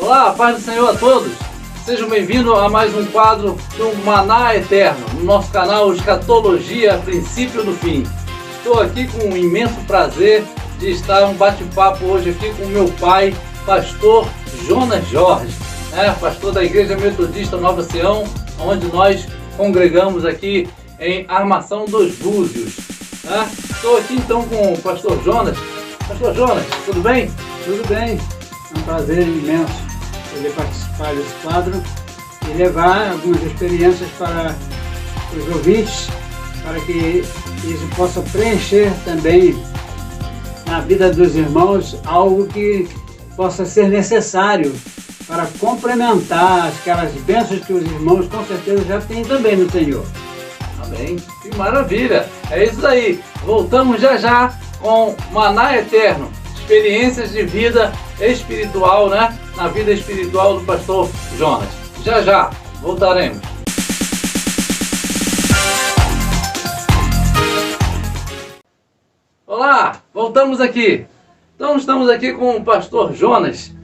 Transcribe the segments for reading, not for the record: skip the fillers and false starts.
Olá, paz do Senhor a todos. Sejam bem-vindos a mais um quadro do Maná Eterno, no nosso canal Escatologia, Princípio do Fim. Estou aqui com um imenso prazer de estar um bate-papo hoje aqui com o meu pai, pastor Jonas Jorge, pastor da Igreja Metodista Nova Sião, onde nós congregamos aqui em Armação dos Búzios. Estou aqui então com o pastor Jonas. Pastor Jonas, tudo bem? Tudo bem, é um prazer imenso poder participar desse quadro e levar algumas experiências para os ouvintes, para que isso possa preencher também na vida dos irmãos algo que possa ser necessário para complementar aquelas bênçãos que os irmãos com certeza já têm também no Senhor. Amém, que maravilha, é isso aí. Voltamos já com Maná Eterno, experiências de vida espiritual, na vida espiritual do pastor Jonas. Já voltaremos. Olá, voltamos aqui. Então estamos aqui com o pastor Jonas,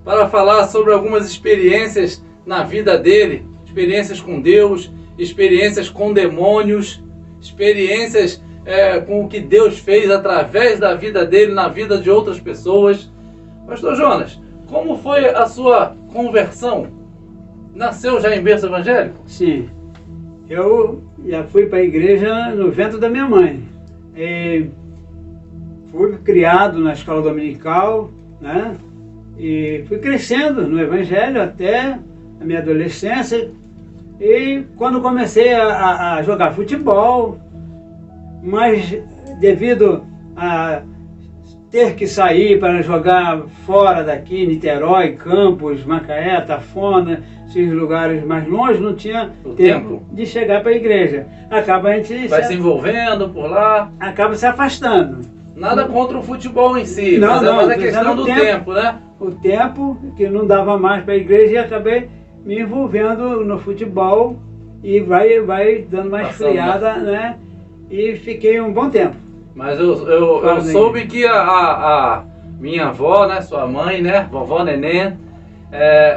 para falar sobre algumas experiências na vida dele, experiências com Deus, experiências com demônios, experiências com o que Deus fez através da vida dele, na vida de outras pessoas. Pastor Jonas, como foi a sua conversão? Nasceu já em berço evangélico? Sim, eu já fui para a igreja no ventre da minha mãe. Fui criado na escola dominical, e fui crescendo no evangelho até a minha adolescência. E quando comecei a jogar futebol, mas devido a ter que sair para jogar fora daqui, Niterói, Campos, Macaé, Tafona, esses lugares mais longe, não tinha tempo de chegar para a igreja. Acaba a gente vai se envolvendo por lá. Acaba se afastando. Nada contra o futebol em si, mas é mais a questão do tempo, O tempo que não dava mais para a igreja e acabei me envolvendo no futebol e vai dando uma esfriada, e fiquei um bom tempo. Mas eu soube que a minha avó, sua mãe, vovó Neném,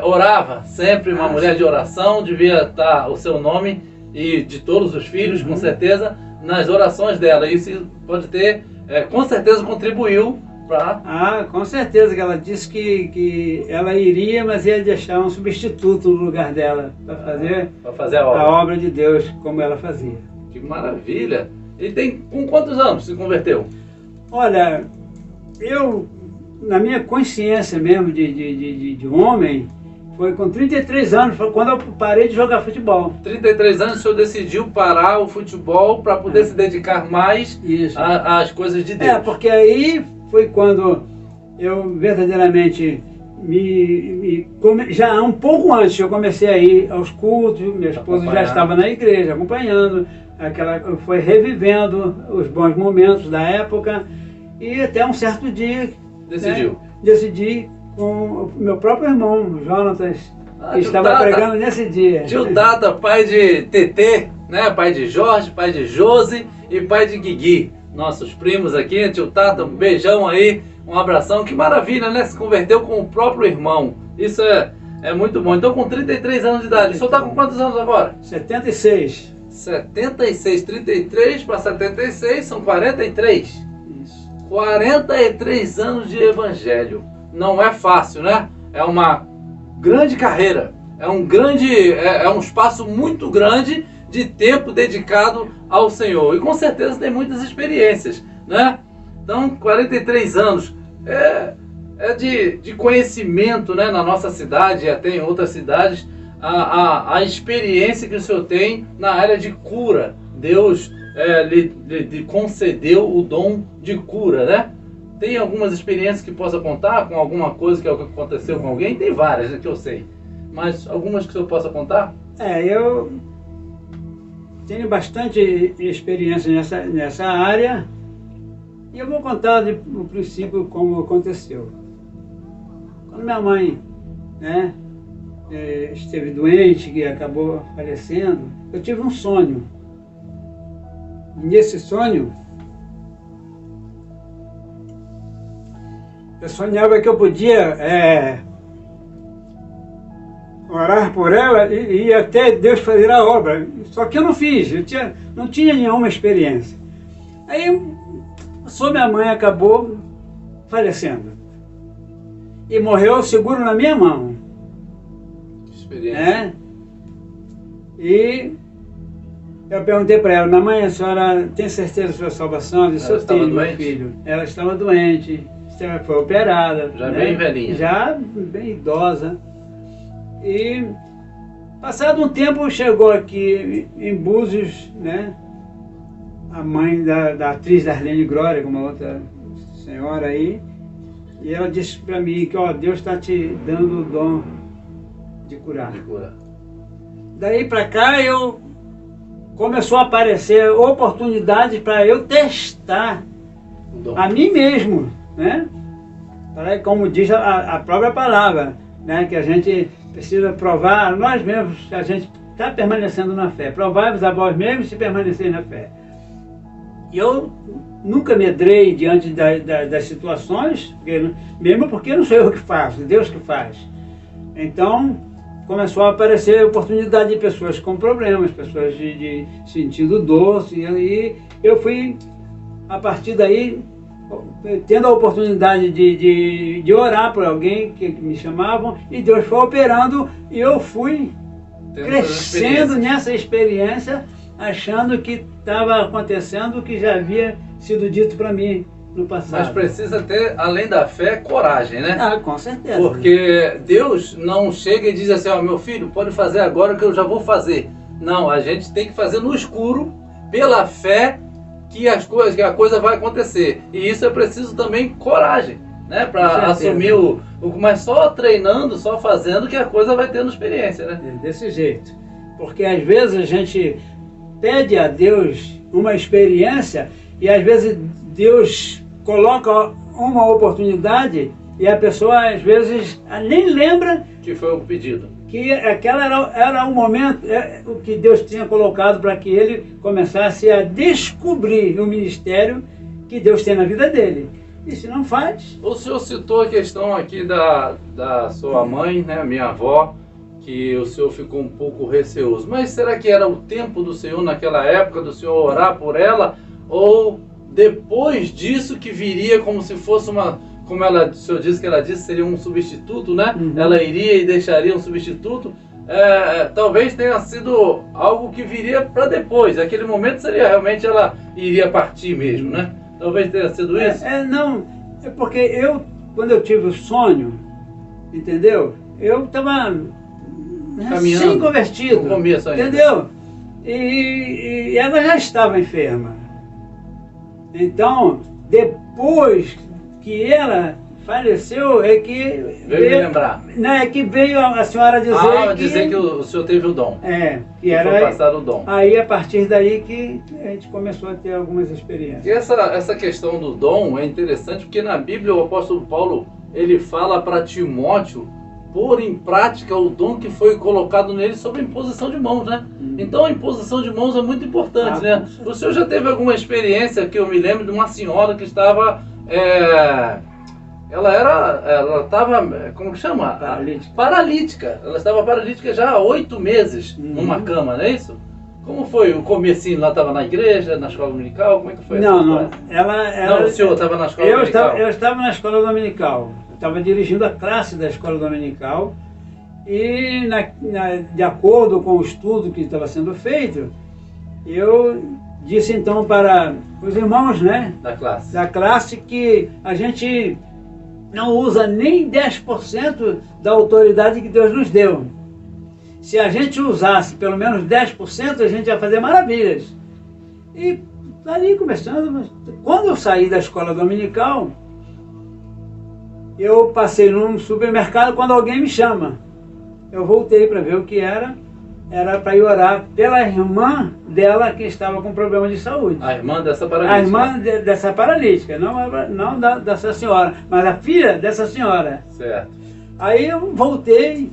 orava sempre, uma mulher de oração, devia estar o seu nome e de todos os filhos, com certeza, nas orações dela. Isso pode ter, com certeza, contribuiu para... com certeza, que ela disse que ela iria, mas ia deixar um substituto no lugar dela, para fazer a obra de Deus como ela fazia. Que maravilha! E com quantos anos se converteu? Olha, eu, na minha consciência mesmo de homem, foi com 33 anos, foi quando eu parei de jogar futebol. 33 anos o senhor decidiu parar o futebol para poder se dedicar mais às coisas de Deus. Porque aí foi quando eu verdadeiramente já um pouco antes eu comecei a ir aos cultos, minha esposa já estava na igreja acompanhando, foi revivendo os bons momentos da época, e até um certo dia decidi com o meu próprio irmão, Jonatas, que estava pregando nesse dia. Tio Tata, pai de Tetê, pai de Jorge, pai de Josi e pai de Guigui. Nossos primos aqui, tio Tata, um beijão aí, um abração. Que maravilha, se converteu com o próprio irmão. Isso é muito bom. Então, com 33 anos de idade, o senhor está com quantos anos agora? 76. 76, 33 para 76 são 43. Isso. 43 anos de evangelho. Não é fácil, É uma grande carreira. É um espaço muito grande de tempo dedicado ao Senhor. E com certeza tem muitas experiências, Então, 43 anos é de conhecimento, na nossa cidade e até em outras cidades, a experiência que o senhor tem na área de cura. Deus lhe concedeu o dom de cura, Tem algumas experiências que possa contar com alguma coisa que aconteceu com alguém? Tem várias, que eu sei. Mas algumas que o senhor possa contar? Eu tenho bastante experiência nessa área, e eu vou contar no princípio como aconteceu. Quando minha mãe esteve doente, que acabou falecendo, eu tive um sonho. E nesse sonho, eu sonhava que eu podia orar por ela e até Deus fazer a obra. Só que eu não fiz, não tinha nenhuma experiência. Aí, só minha mãe acabou falecendo. E morreu seguro na minha mão. Experiência. Né? E eu perguntei para ela, minha mãe, a senhora tem certeza da sua salvação? Eu disse, eu tenho, meu filho. Ela estava doente, foi operada. Já né? bem velhinha. Já bem idosa. E passado um tempo chegou aqui em Búzios, né? A mãe da atriz Darlene Glória, com uma outra senhora aí, e ela disse para mim que ó, Deus está te dando o dom de curar. Daí para cá começou a aparecer oportunidades para eu testar a mim mesmo, né? Como diz a própria palavra, né? Que a gente precisa provar nós mesmos, que a gente está permanecendo na fé. Provai-vos a vós mesmos se permanecer na fé. E eu nunca medrei diante das situações, mesmo porque não sou eu que faço, Deus que faz. Então, começou a aparecer oportunidade de pessoas com problemas, pessoas de sentido doce, e aí eu fui, a partir daí, tendo a oportunidade de orar por alguém que me chamavam, e Deus foi operando, e eu fui crescendo nessa experiência, achando que estava acontecendo o que já havia sido dito para mim no passado. Mas precisa ter, além da fé, coragem, né? Ah, com certeza. Porque Deus não chega e diz assim, ó, meu filho, pode fazer agora que eu já vou fazer. Não, a gente tem que fazer no escuro, pela fé, que a coisa vai acontecer. E isso é preciso também coragem, né? Para assumir mas só treinando, só fazendo que a coisa vai tendo experiência, né? Desse jeito. Porque às vezes a gente pede a Deus uma experiência e às vezes Deus coloca uma oportunidade e a pessoa às vezes nem lembra que foi o pedido. Que aquela era um momento, o que Deus tinha colocado para que ele começasse a descobrir o ministério que Deus tem na vida dele. E se não faz... O senhor citou a questão aqui da sua mãe, né, minha avó, que o senhor ficou um pouco receoso. Mas será que era o tempo do senhor naquela época, do senhor orar por ela? Ou depois disso que viria como se fosse uma... Como o senhor disse que ela disse, seria um substituto, né? Uhum. Ela iria e deixaria um substituto. Talvez tenha sido algo que viria para depois. Aquele momento seria realmente ela iria partir mesmo, né? Talvez tenha sido isso. Não, é porque quando eu tive o sonho, entendeu? Eu estava recém-convertido, entendeu? E ela já estava enferma. Então, depois que ela faleceu, é que veio lembrar. Né, é que veio a senhora dizer que o senhor teve o dom. Que era foi passado o dom. Aí, a partir daí que a gente começou a ter algumas experiências. E essa questão do dom é interessante, porque na Bíblia o apóstolo Paulo, ele fala para Timóteo pôr em prática o dom que foi colocado nele sob a imposição de mãos, né? Então a imposição de mãos é muito importante, né? O senhor já teve alguma experiência que eu me lembro de uma senhora que estava... ela estava, como que chama? Paralítica. Ela estava paralítica já há 8 meses numa cama, não é isso? Como foi o comecinho? Ela estava na igreja, na escola dominical? Como é que foi? Não. Não, o senhor estava na escola dominical? Eu estava na escola dominical. Estava dirigindo a classe da escola dominical e, de acordo com o estudo que estava sendo feito, eu disse então para os irmãos, né, da classe que a gente não usa nem 10% da autoridade que Deus nos deu. Se a gente usasse pelo menos 10%, a gente ia fazer maravilhas. E ali começando, quando eu saí da escola dominical, eu passei num supermercado quando alguém me chama. Eu voltei para ver o que era para ir orar pela irmã dela que estava com problema de saúde. A irmã dessa paralítica? A irmã dessa paralítica, não dessa senhora, mas a filha dessa senhora. Certo. Aí eu voltei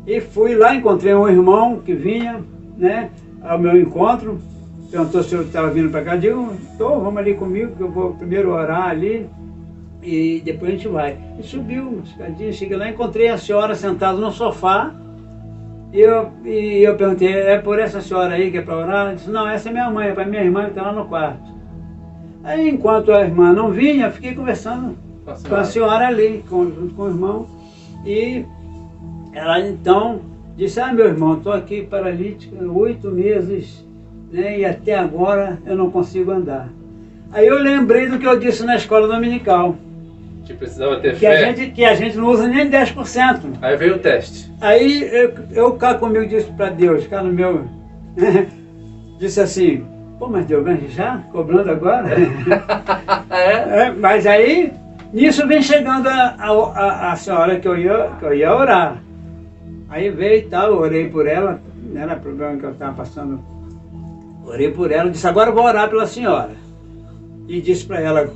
e fui lá, encontrei um irmão que vinha, né, ao meu encontro, perguntou se eu estava vindo para cá, digo, vamos ali comigo, que eu vou primeiro orar ali, e depois a gente vai. E subiu uma escadinha, cheguei lá, encontrei a senhora sentada no sofá, E eu perguntei, é por essa senhora aí que é para orar? Ela disse, não, essa é minha mãe, é para minha irmã que está lá no quarto. Aí, enquanto a irmã não vinha, eu fiquei conversando com a senhora ali, junto com o irmão. E ela então disse, meu irmão, estou aqui paralítica há 8 meses, né, e até agora eu não consigo andar. Aí eu lembrei do que eu disse na escola dominical. Que precisava ter fé. Que a gente não usa nem 10%. Aí veio o teste. Aí eu cá comigo disse para Deus, cá no meu... disse assim, pô, mas Deus, mas já? Cobrando agora? Mas aí, nisso vem chegando a senhora que eu ia orar. Aí veio e tal, eu orei por ela, não era problema que eu estava passando. Orei por ela, disse, agora eu vou orar pela senhora. E disse para ela,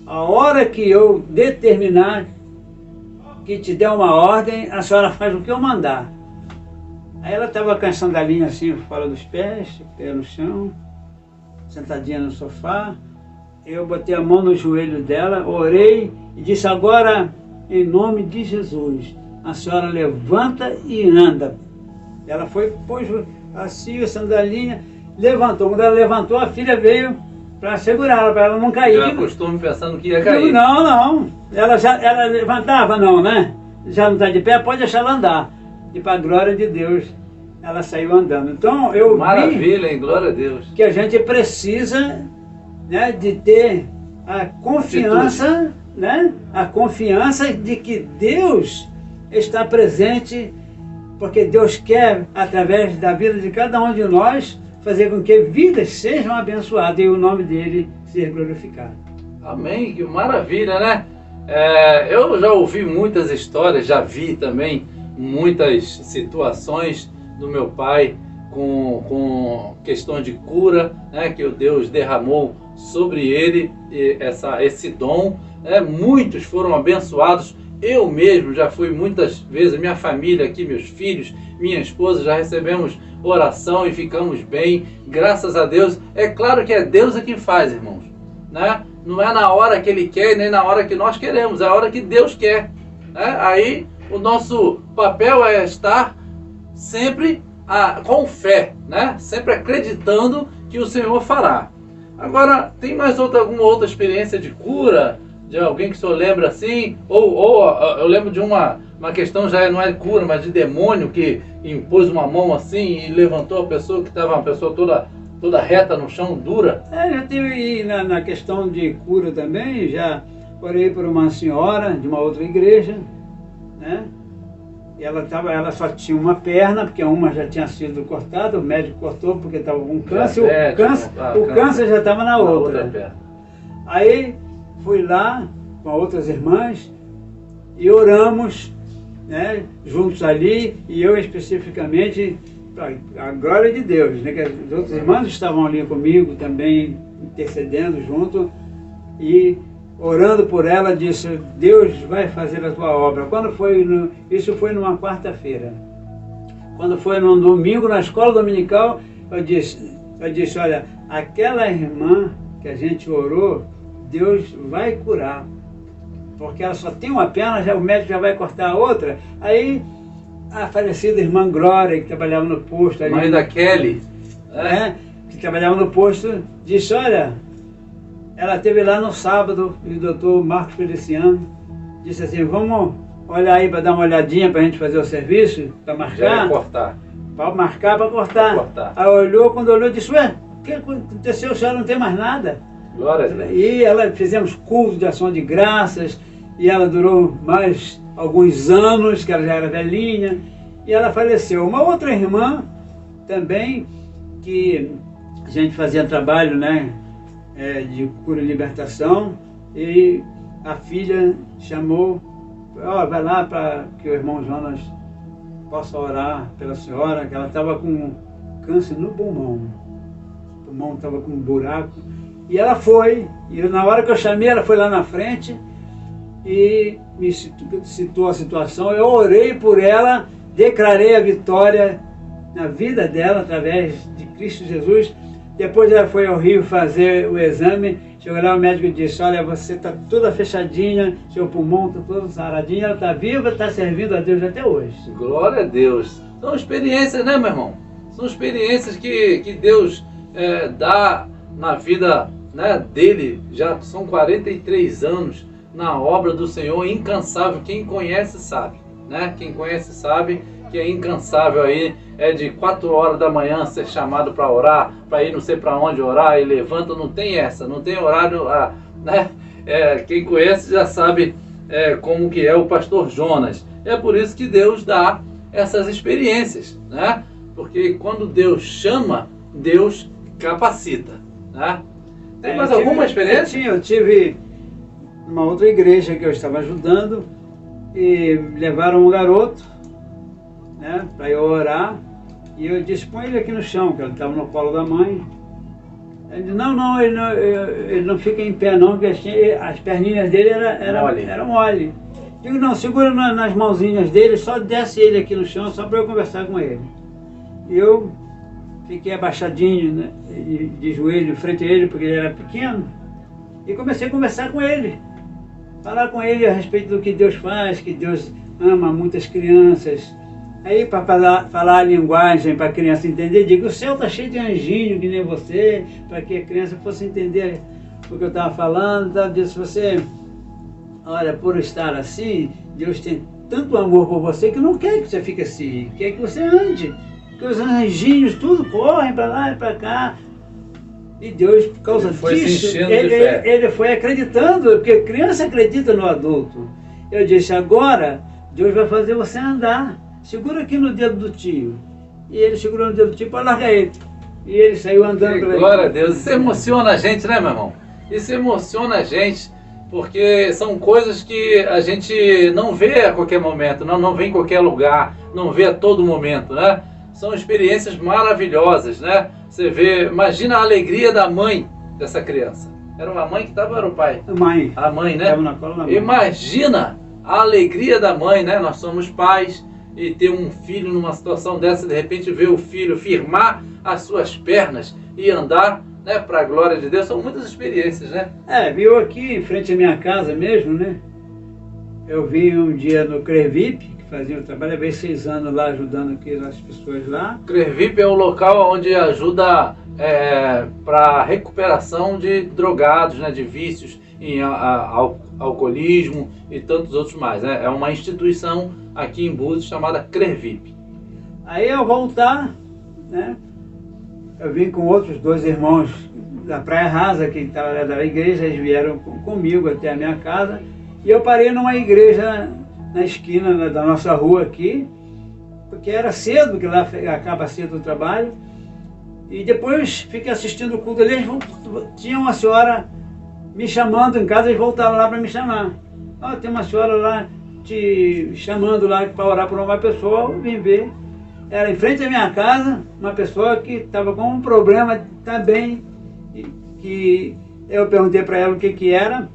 a hora que eu determinar que te der uma ordem, a senhora faz o que eu mandar. Aí ela estava com a sandalinha assim, fora dos pés, pé no chão, sentadinha no sofá. Eu botei a mão no joelho dela, orei e disse, agora, em nome de Jesus, a senhora levanta e anda. Ela foi, pôs assim a sandalinha, levantou. Quando ela levantou, a filha veio para segurá-la, para ela não cair. Já costume pensando que ia cair. Não. Ela levantava, não, né? Já não está de pé, pode deixar ela andar. E para a glória de Deus, ela saiu andando. Então eu Maravilha, hein? Glória a Deus. Que a gente precisa, né, de ter a confiança, né? A confiança de que Deus está presente, porque Deus quer, através da vida de cada um de nós, fazer com que vidas sejam abençoadas e o nome dele seja glorificado. Amém, que maravilha, né? Eu já ouvi muitas histórias, já vi também muitas situações do meu pai com questões de cura, né, que o Deus derramou sobre ele esse dom, né? Muitos foram abençoados. Eu mesmo já fui muitas vezes, minha família aqui, meus filhos, minha esposa, já recebemos oração e ficamos bem, graças a Deus. É claro que é Deus quem faz, irmãos, né? Não é na hora que Ele quer, nem na hora que nós queremos, é a hora que Deus quer, né? Aí o nosso papel é estar sempre com fé, né? Sempre acreditando que o Senhor fará. Agora, tem mais alguma outra experiência de cura? De alguém que o senhor lembra assim? Ou eu lembro de uma questão, já não é cura, mas de demônio que impôs uma mão assim e levantou a pessoa, que estava uma pessoa toda reta no chão, dura. Já tive na questão de cura também, já orei por uma senhora de uma outra igreja, né? E ela só tinha uma perna, porque uma já tinha sido cortada, o médico cortou porque estava com câncer, o câncer já estava na outra perna. Aí fui lá com outras irmãs e oramos, né, juntos ali, e eu especificamente, para a glória de Deus, né, que as outras irmãs estavam ali comigo também, intercedendo junto, e orando por ela, disse, Deus vai fazer a tua obra. Isso foi numa quarta-feira. Quando foi num domingo, na escola dominical, eu disse, olha, aquela irmã que a gente orou, Deus vai curar, porque ela só tem uma perna, o médico já vai cortar a outra. Aí a falecida irmã Glória, que trabalhava no posto ali, mãe da Kelly, que trabalhava no posto, disse, olha, ela esteve lá no sábado, e o doutor Marcos Feliciano disse assim, vamos olhar aí para dar uma olhadinha para a gente fazer o serviço, para marcar. Já vai cortar. Para marcar, para cortar. Aí olhou, quando olhou, disse, ué, o que aconteceu? A senhora não tem mais nada. Glória a Deus. E ela fizemos culto de ação de graças, e ela durou mais alguns anos, que ela já era velhinha, e ela faleceu. Uma outra irmã também, que a gente fazia trabalho, né, de cura e libertação, e a filha chamou, vai lá para que o irmão Jonas possa orar pela senhora, que ela estava com câncer no pulmão. O pulmão estava com um buraco. E ela foi, e na hora que eu chamei, ela foi lá na frente e me citou a situação. Eu orei por ela, declarei a vitória na vida dela através de Cristo Jesus. Depois ela foi ao Rio fazer o exame, chegou lá, o médico disse, olha, você está toda fechadinha, seu pulmão está todo saradinho, ela está viva, está servindo a Deus até hoje. Glória a Deus. São experiências, né, meu irmão? São experiências que Deus dá na vida, né, dele. Já são 43 anos na obra do Senhor, incansável. Quem conhece sabe, né? Quem conhece sabe que é incansável aí, é de 4 horas da manhã ser chamado para orar, para ir não sei para onde orar, e levanta, não tem essa, não tem horário, né? Quem conhece já sabe como que é o pastor Jonas. É por isso que Deus dá essas experiências, né? Porque quando Deus chama, Deus capacita, né? Tem mais alguma experiência? Eu tive uma outra igreja que eu estava ajudando e levaram um garoto, né, para eu orar, e eu disse, põe ele aqui no chão, que ele estava no colo da mãe. Ele disse, não, ele não fica em pé não, porque as perninhas dele eram mole. Digo, não, segura nas mãozinhas dele, só desce ele aqui no chão, só para eu conversar com ele. E eu fiquei abaixadinho, né, de joelho em frente a ele, porque ele era pequeno, e comecei a conversar com ele. Falar com ele a respeito do que Deus faz, que Deus ama muitas crianças. Aí, para falar a linguagem para a criança entender, digo, o céu está cheio de anjinho, que nem você, para que a criança fosse entender o que eu estava falando. Então, eu disse, você, olha, por estar assim, Deus tem tanto amor por você que não quer que você fique assim, quer que você ande. Porque os anjinhos tudo correm para lá e para cá. E Deus, por causa disso, ele foi acreditando, porque criança acredita no adulto. Eu disse, agora Deus vai fazer você andar. Segura aqui no dedo do tio. E ele segurou no dedo do tio para largar ele. E ele saiu andando. Glória a Deus. Isso emociona a gente, né, meu irmão? Isso emociona a gente, porque são coisas que a gente não vê a qualquer momento, não vê em qualquer lugar, não vê a todo momento, né? São experiências maravilhosas, né? Você vê, imagina a alegria da mãe dessa criança. Era uma mãe que estava ou era o pai? A mãe, né? Estava na cola da mãe. Imagina a alegria da mãe, né? Nós somos pais e ter um filho numa situação dessa, de repente ver o filho firmar as suas pernas e andar, né? Para a glória de Deus. São muitas experiências, né? Viu aqui em frente à minha casa mesmo, né? Eu vim um dia no CREVIP, fazia um trabalho, levei 6 anos lá ajudando aqui as pessoas lá. CREVIP é o local onde ajuda para recuperação de drogados, né, de vícios, em alcoolismo e tantos outros mais, né? É uma instituição aqui em Búzios chamada CREVIP. Aí ao voltar, né, eu vim com outros 2 irmãos da Praia Rasa, que estavam da igreja, eles vieram comigo até a minha casa, e eu parei numa igreja na esquina da nossa rua aqui, porque era cedo, porque lá acaba cedo o trabalho, e depois fiquei assistindo o culto ali, tinha uma senhora me chamando em casa, eles voltaram lá para me chamar. Tem uma senhora lá te chamando lá para orar por uma pessoa, eu vim ver. Era em frente à minha casa, uma pessoa que estava com um problema também, que eu perguntei para ela o que era,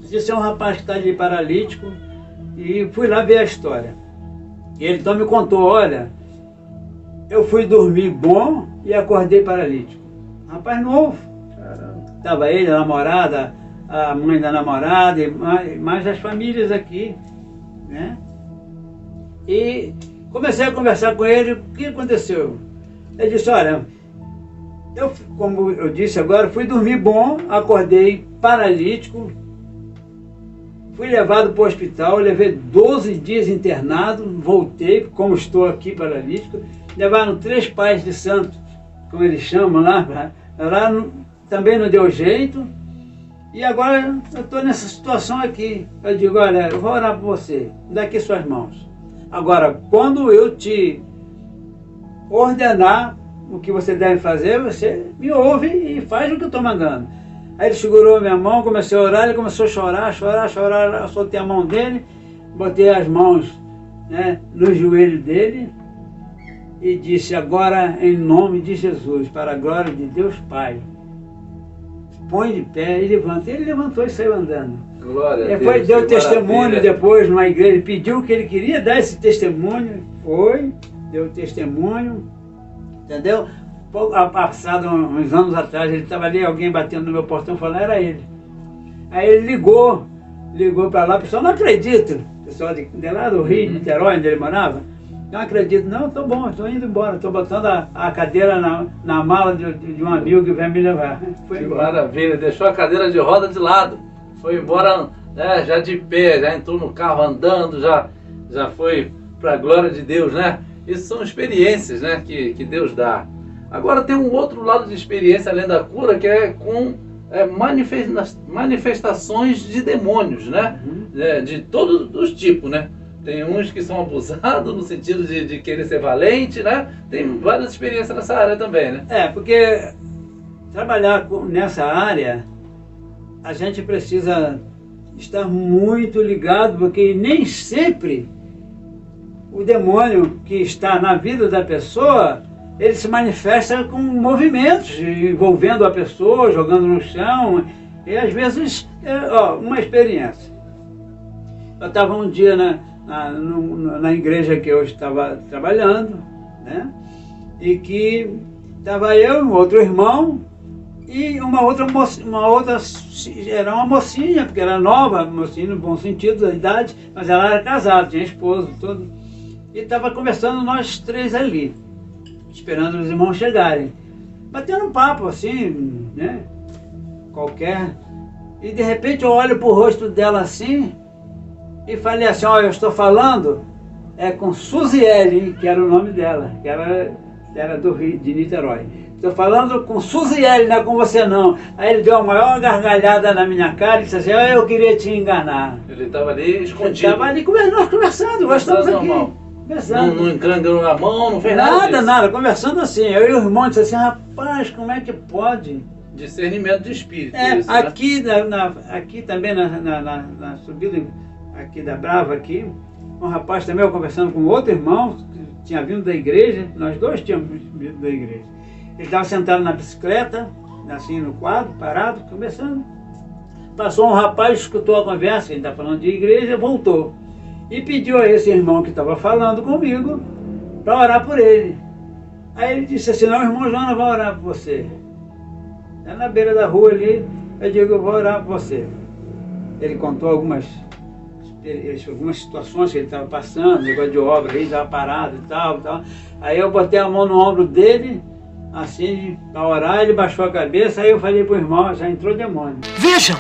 disse, é um rapaz que está ali paralítico, e fui lá ver a história. E ele então me contou, olha, eu fui dormir bom e acordei paralítico. Rapaz novo. Estava ele, a namorada, a mãe da namorada, e mais as famílias aqui, né? E comecei a conversar com ele, o que aconteceu? Ele disse, olha, eu, como eu disse agora, fui dormir bom, acordei paralítico, fui levado para o hospital, levei 12 dias internado, voltei, como estou aqui paralítico, levaram 3 pais de santo, como eles chamam lá também não deu jeito, e agora eu estou nessa situação aqui. Eu digo, olha, eu vou orar por você, dá aqui suas mãos. Agora, quando eu te ordenar o que você deve fazer, você me ouve e faz o que eu estou mandando. Aí ele segurou a minha mão, comecei a orar, ele começou a chorar, eu soltei a mão dele, botei as mãos, né, no joelho dele e disse, agora em nome de Jesus, para a glória de Deus Pai, põe de pé e levanta. Ele levantou e saiu andando. Glória a Deus. Depois deu testemunho depois numa igreja, pediu que ele queria dar esse testemunho, deu testemunho, entendeu? Passado uns anos atrás, ele estava ali, alguém batendo no meu portão, falando, era ele. Aí ele ligou para lá, o pessoal não acredita, o pessoal de lá do Rio, de Niterói, onde ele morava, Não acredito, não, tô bom, estou indo embora, estou botando a cadeira na mala de um amigo que vai me levar. Foi Que embora. maravilha, deixou a cadeira de roda de lado, foi embora, né, já de pé, já entrou no carro andando, já foi para a glória de Deus, né? Isso são experiências, né, que Deus dá. Agora tem um outro lado de experiência além da cura, que é com manifestações de demônios, né? De todos os tipos, né? Tem uns que são abusados no sentido de querer ser valente, né? Tem várias experiências nessa área também, né? Porque trabalhar nessa área, a gente precisa estar muito ligado, porque nem sempre o demônio que está na vida da pessoa, ele se manifesta com movimentos, envolvendo a pessoa, jogando no chão, e às vezes, uma experiência. Eu estava um dia na igreja que eu estava trabalhando, né? E que estava eu e um outro irmão e uma outra, era uma mocinha, porque era nova, mocinha no bom sentido da idade, mas ela era casada, tinha esposo, tudo. E estava conversando nós três ali, esperando os irmãos chegarem, batendo um papo assim, né? Qualquer. E de repente eu olho para o rosto dela assim, e falei assim, eu estou falando com Suziele, que era o nome dela, que era do Rio, de Niterói. Estou falando com Suziele, não é com você não. Aí ele deu a maior gargalhada na minha cara e disse assim, eu queria te enganar. Ele estava ali escondido. Estava ali nós conversando, nós estamos aqui. Normal. Conversando. Não encangou na mão, não fez nada. Nada, conversando assim. Eu e o irmão disse assim, rapaz, como é que pode? Discernimento de espírito. Isso, aqui, né? Aqui também na subida aqui da Brava, aqui, um rapaz também, eu conversando com outro irmão, que tinha vindo da igreja, nós dois tínhamos vindo da igreja. Ele estava sentado na bicicleta, assim no quadro, parado, conversando. Passou um rapaz, escutou a conversa, ele está falando de igreja, voltou. E pediu a esse irmão que estava falando comigo para orar por ele. Aí ele disse assim, não, o irmão Jonas vai orar por você. É na beira da rua ali, eu digo, eu vou orar por você. Ele contou algumas situações que ele estava passando, negócio de obra, ele estava parado e tal. Aí eu botei a mão no ombro dele, assim, para orar, ele baixou a cabeça, aí eu falei pro irmão, já entrou demônio. Vejam!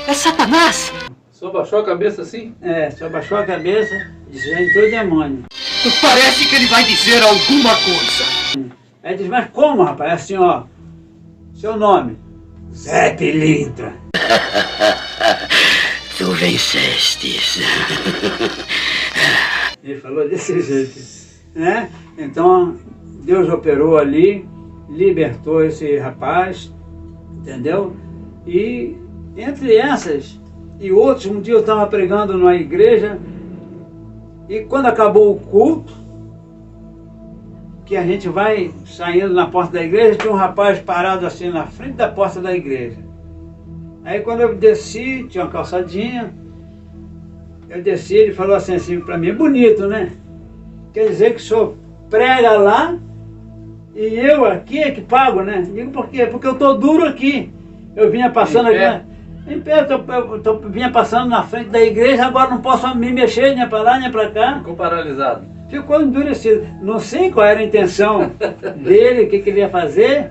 É Satanás! Só baixou a cabeça assim? Só baixou a cabeça, disse, já entrou demônio. Parece que ele vai dizer alguma coisa. Aí disse, mas como, rapaz? Assim, seu nome? Zé Pilintra. Tu vencestes. Ele falou desse jeito, né? Então, Deus operou ali, libertou esse rapaz, entendeu? E entre essas e outros, um dia eu estava pregando numa igreja e quando acabou o culto, que a gente vai saindo na porta da igreja, tinha um rapaz parado assim na frente da porta da igreja. Aí quando eu desci, tinha uma calçadinha, eu desci, ele falou assim para mim, bonito, né? Quer dizer que o senhor prega lá e eu aqui é que pago, né? Digo, por quê? Porque eu estou duro aqui. Eu vinha passando em pé, eu vinha passando na frente da igreja, agora não posso me mexer nem para lá nem para cá. Ficou paralisado. Ficou endurecido. Não sei qual era a intenção dele, o que ele ia fazer.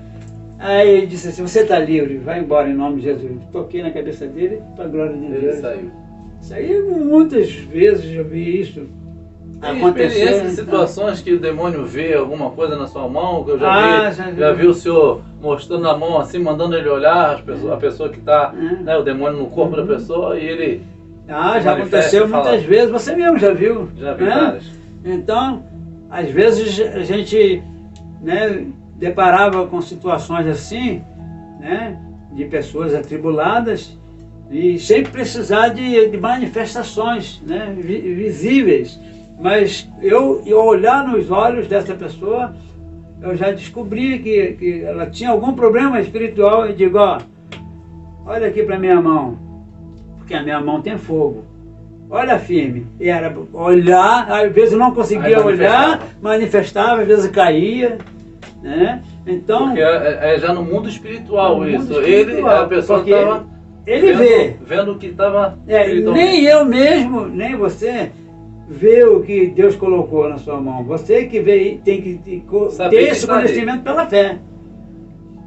Aí ele disse assim, você está livre, vai embora em nome de Jesus. Toquei na cabeça dele, para a glória de Deus. Ele saiu. Saiu muitas vezes, eu vi isso. Tem experiências, situações que o demônio vê alguma coisa na sua mão, que eu já vi o senhor mostrando a mão assim, mandando ele olhar a pessoa que está, né, o demônio no corpo da pessoa e ele... já aconteceu muitas vezes, você mesmo já viu. Já vi várias. Então, às vezes a gente, né, deparava com situações assim, né, de pessoas atribuladas e sem precisar de manifestações, né, visíveis. Mas eu olhar nos olhos dessa pessoa, eu já descobri que ela tinha algum problema espiritual e digo, olha aqui para minha mão, porque a minha mão tem fogo. Olha firme. E era olhar, às vezes eu não conseguia olhar, manifestava, às vezes caía, né? Então, porque é já no mundo espiritual no isso. mundo espiritual, a pessoa estava vendo o que estava nem eu mesmo, nem você, vê o que Deus colocou na sua mão. Você que vê, tem que ter esse conhecimento pela fé.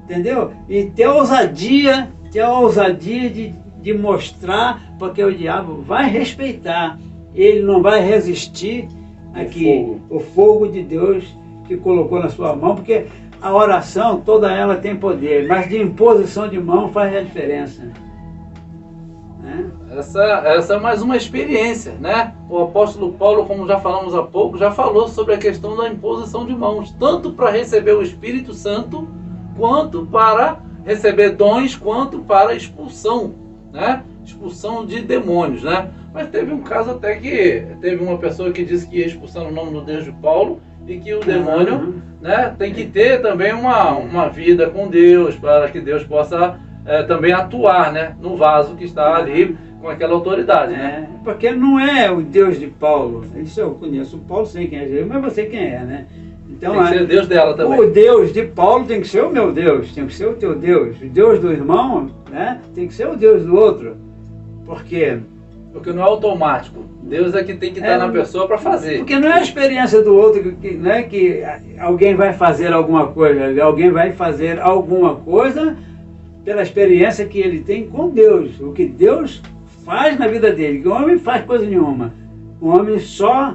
Entendeu? E ter a ousadia de mostrar, porque o diabo vai respeitar. Ele não vai resistir aqui o fogo de Deus que colocou na sua mão, porque a oração, toda ela tem poder, mas de imposição de mão faz a diferença. Né? Essa é mais uma experiência, né? O apóstolo Paulo, como já falamos há pouco, já falou sobre a questão da imposição de mãos, tanto para receber o Espírito Santo, quanto para receber dons, quanto para expulsão, né? Expulsão de demônios, né? Mas teve um caso até que teve uma pessoa que disse que ia expulsar no nome do Deus de Paulo, e que o demônio, né, tem que ter também uma vida com Deus, para que Deus possa também atuar, né, no vaso que está ali com aquela autoridade. Né? Porque não é o Deus de Paulo. Isso eu conheço o Paulo, sei quem é, mas você quem é, né? Então, tem que ser Deus dela também. O Deus de Paulo tem que ser o meu Deus, tem que ser o teu Deus. O Deus do irmão, né, tem que ser o Deus do outro. Por quê? Porque não é automático. Deus é que tem que estar na pessoa para fazer. Porque não é a experiência do outro que alguém vai fazer alguma coisa. Alguém vai fazer alguma coisa pela experiência que ele tem com Deus. O que Deus faz na vida dele. Que o homem faz coisa nenhuma. O homem só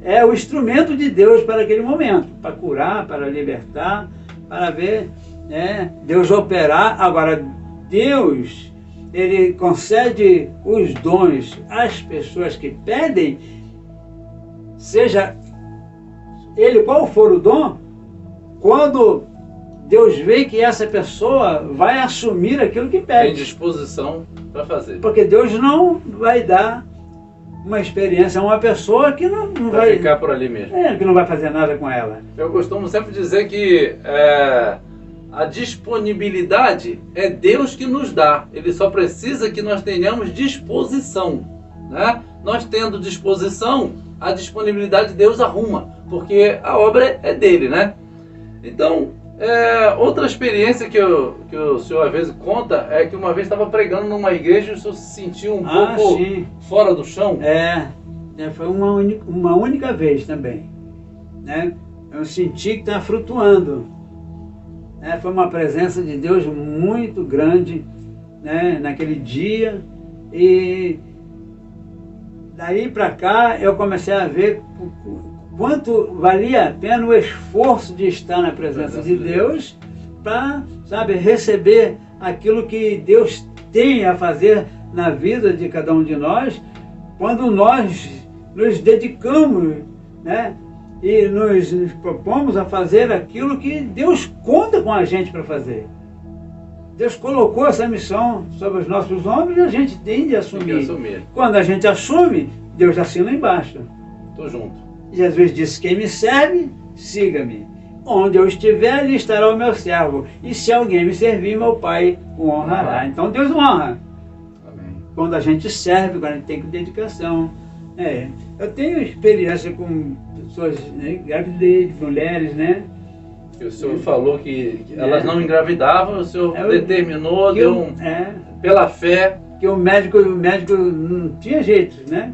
é o instrumento de Deus para aquele momento. Para curar, para libertar, para ver, né, Deus operar. Agora, Deus, ele concede os dons às pessoas que pedem, seja ele qual for o dom, quando Deus vê que essa pessoa vai assumir aquilo que pede. Tem disposição para fazer. Porque Deus não vai dar uma experiência a uma pessoa que não vai ficar por ali mesmo. Que não vai fazer nada com ela. Eu costumo sempre dizer que a disponibilidade é Deus que nos dá. Ele só precisa que nós tenhamos disposição, né? Nós tendo disposição, a disponibilidade Deus arruma, porque a obra é dele, né? Então, outra experiência que o senhor às vezes conta é que uma vez estava pregando numa igreja e o senhor se sentiu um pouco fora do chão. Foi uma única vez também, né? Eu senti que estava flutuando. Foi uma presença de Deus muito grande, né, naquele dia, e daí para cá eu comecei a ver quanto valia a pena o esforço de estar na presença de Deus para, sabe, receber aquilo que Deus tem a fazer na vida de cada um de nós, quando nós nos dedicamos, né, e nos propomos a fazer aquilo que Deus conta com a gente para fazer. Deus colocou essa missão sobre os nossos ombros e a gente tem de assumir. Quando a gente assume, Deus assina embaixo. Estou junto. Jesus disse, quem me serve, siga-me. Onde eu estiver, ali estará o meu servo. E se alguém me servir, meu Pai o honrará. Então Deus honra. Amém. Quando a gente serve, quando a gente tem dedicação. Eu tenho experiência com pessoas, né, gravidez, mulheres, né? Que o senhor falou que elas não engravidavam, o senhor determinou, pela fé. Que o médico não tinha jeito, né?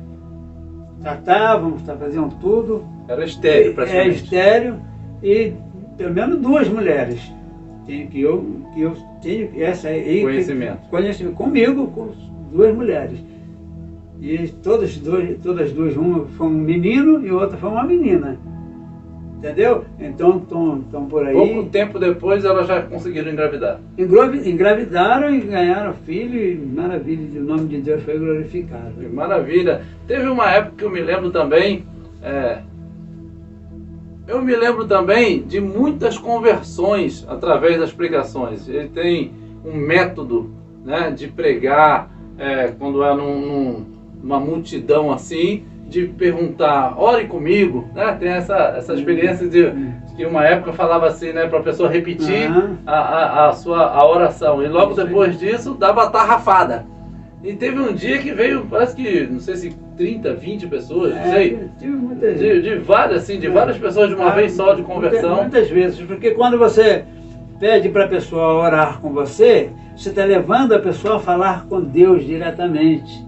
Tratavam, faziam tudo. Era estéril, praticamente. Estéril, e pelo menos 2 mulheres. Que eu tenho essa aí. Conhecimento. Comigo, com 2 mulheres. E todas duas, uma foi um menino e outra foi uma menina. Entendeu? Então estão por aí. Pouco tempo depois elas já conseguiram engravidar. Engravidaram e ganharam filho, e maravilha, o nome de Deus foi glorificado. Maravilha. Teve uma época que eu me lembro também, de muitas conversões através das pregações. Ele tem um método, né, de pregar, quando é numa multidão assim, de perguntar, ore comigo, né? Tem essa experiência de que uma época falava assim, né, para a pessoa repetir a oração, e logo depois disso dava a tarrafada. E teve um dia que veio, parece que, não sei se 30, 20 pessoas, não sei, de várias pessoas de uma vez só de conversão. Muitas vezes, porque quando você pede para a pessoa orar com você, você está levando a pessoa a falar com Deus diretamente.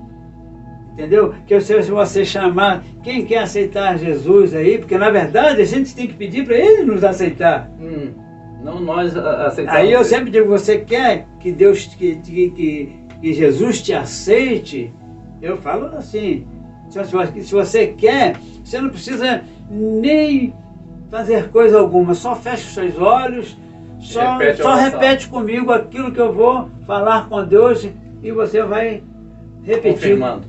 entendeu? Que se você chamar quem quer aceitar Jesus aí, porque na verdade a gente tem que pedir para Ele nos aceitar. Não nós aceitamos. Aí eu sempre digo, você quer que Deus, que Jesus te aceite? Eu falo assim, se você quer, você não precisa nem fazer coisa alguma, só fecha os seus olhos, só repete comigo aquilo que eu vou falar com Deus e você vai repetir. Confirmando.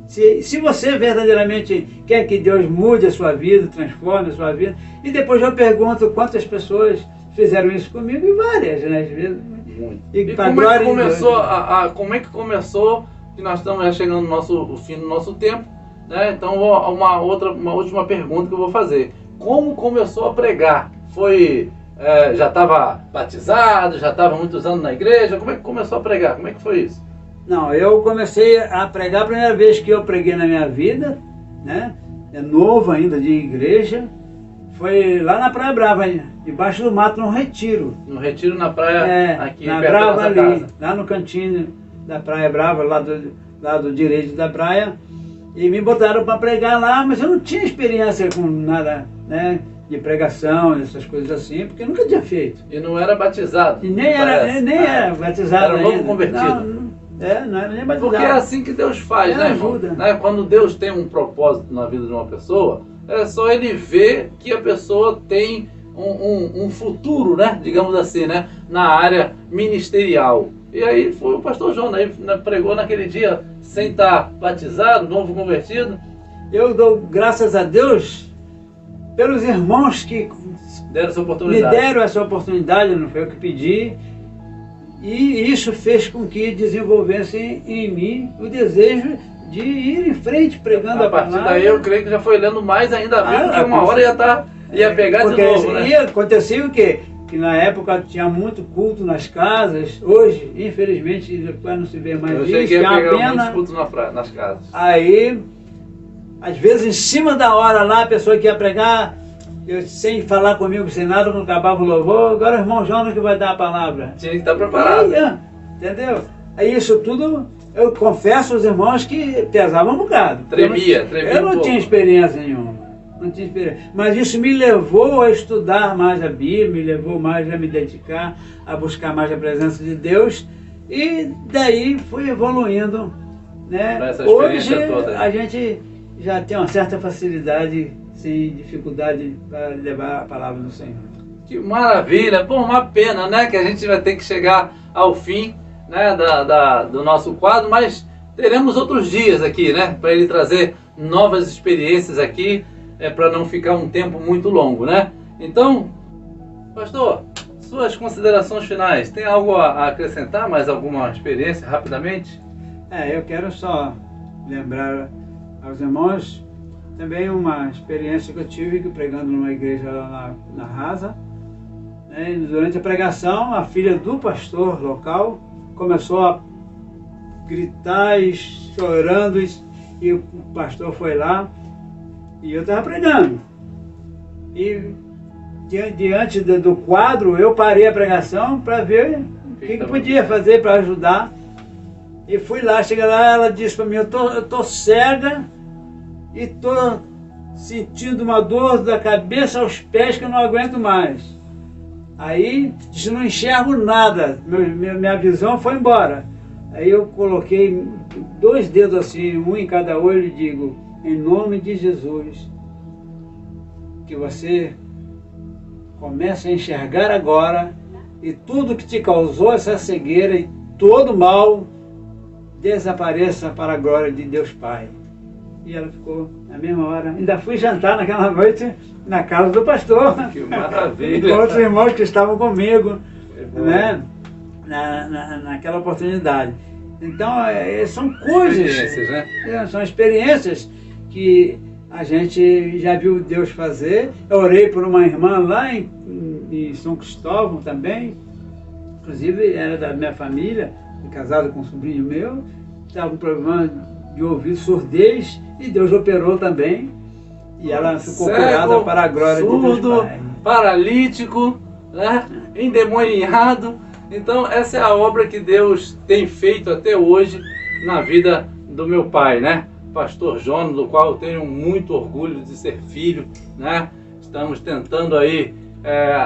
Se você verdadeiramente quer que Deus mude a sua vida, transforme a sua vida, e depois eu pergunto quantas pessoas fizeram isso comigo, e várias, né? Às vezes. E como é que começou, como é que começou, que nós estamos já chegando no fim do nosso tempo, né? Então uma última pergunta que eu vou fazer. Como começou a pregar? Foi, já estava batizado, já estava muitos anos na igreja? Como é que começou a pregar? Como é que foi isso? Não, eu comecei a pregar a primeira vez que eu preguei na minha vida, né? É novo ainda de igreja. Foi lá na Praia Brava, debaixo do mato, no Retiro. No Retiro, na praia, aqui na perto Brava da nossa ali, casa. lá no cantinho da Praia Brava, lado direito da praia. E me botaram para pregar lá, mas eu não tinha experiência com nada, né, de pregação, essas coisas assim, porque eu nunca tinha feito. E não era batizado? E nem era batizado ainda. Era novo convertido? Não era nem batizado. Porque é assim que Deus faz, né, irmão? Ajuda. Né? Quando Deus tem um propósito na vida de uma pessoa, é só Ele ver que a pessoa tem um futuro, né, digamos assim, né, na área ministerial. E aí foi o pastor João, né, pregou naquele dia sem estar batizado, novo convertido. Eu dou graças a Deus pelos irmãos que deram essa me oportunidade. deram essa oportunidade, não foi eu que pedi. E isso fez com que desenvolvesse em mim o desejo de ir em frente pregando a palavra. A partir daí eu creio que já foi lendo mais ainda a Bíblia, que uma hora ia pegar de novo, né? E acontecia o quê? Que na época tinha muito culto nas casas. Hoje, infelizmente, quase não se vê mais eu isso. cheguei a pegar pena. muitos cultos nas casas. Aí, às vezes, em cima da hora lá, a pessoa que ia pregar, sem falar comigo, sem nada, quando acabava o louvor, agora o irmão Jonas que vai dar a palavra. Tinha que estar preparado. Aí, entendeu? Aí isso tudo, eu confesso aos irmãos que pesava um bocado. Tremia Eu não tinha experiência nenhuma. Não tinha experiência. Mas isso me levou a estudar mais a Bíblia, me levou mais a me dedicar, a buscar mais a presença de Deus. E daí fui evoluindo, né? Hoje toda. a gente já tem uma certa facilidade, sem dificuldade, para levar a palavra do Senhor. Que maravilha! Bom, uma pena, né, que a gente vai ter que chegar ao fim, né, do nosso quadro, mas teremos outros dias aqui, né, para ele trazer novas experiências aqui, para não ficar um tempo muito longo, né? Então, pastor, suas considerações finais, tem algo a acrescentar, mais alguma experiência, rapidamente? Eu quero só lembrar aos irmãos também uma experiência que eu tive pregando numa igreja lá na Rasa, né? Durante a pregação, a filha do pastor local começou a gritar e chorando, e o pastor foi lá e eu estava pregando. E diante do quadro, eu parei a pregação para ver o que podia fazer para ajudar. E fui lá, cheguei lá, ela disse para mim, eu tô cega e tô sentindo uma dor da cabeça aos pés que eu não aguento mais. Aí disse, não enxergo nada, minha visão foi embora. Aí eu coloquei 2 dedos assim, um em cada olho e digo, em nome de Jesus, que você comece a enxergar agora e tudo que te causou essa cegueira e todo mal desapareça para a glória de Deus Pai. E ela ficou na mesma hora. Ainda fui jantar naquela noite na casa do pastor. Que maravilha! Com outros irmãos que estavam comigo, né? Naquela oportunidade. Então, são coisas, experiências, né? São experiências que a gente já viu Deus fazer. Eu orei por uma irmã lá em São Cristóvão também, inclusive era da minha família, casada com um sobrinho meu, estava com problema de ouvido, surdez, e Deus operou também, e ela ficou curada para a glória de Deus Pai. Paralítico, né? Endemoniado. Então essa é a obra que Deus tem feito até hoje na vida do meu pai, né? pastor Jonas, do qual eu tenho muito orgulho de ser filho, né? Estamos tentando aí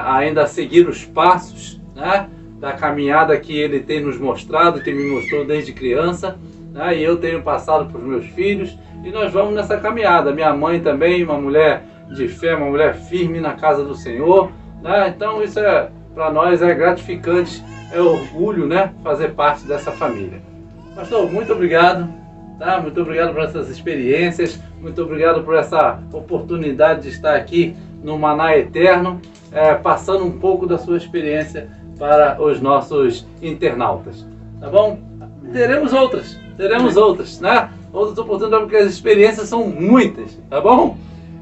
ainda seguir os passos, né, da caminhada que ele tem nos mostrado, que me mostrou desde criança, né? E eu tenho passado para os meus filhos, e nós vamos nessa caminhada. Minha mãe também, uma mulher de fé, uma mulher firme na casa do Senhor, né? Então isso para nós é gratificante, é orgulho, né, fazer parte dessa família. Pastor, muito obrigado, tá? Muito obrigado por essas experiências, muito obrigado por essa oportunidade de estar aqui no Maná Eterno, passando um pouco da sua experiência para os nossos internautas, tá bom? Teremos outras, né? Outras oportunidades, porque as experiências são muitas, tá bom?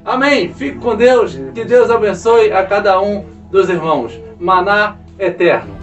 Amém. Fique com Deus, que Deus abençoe a cada um dos irmãos. Maná Eterno.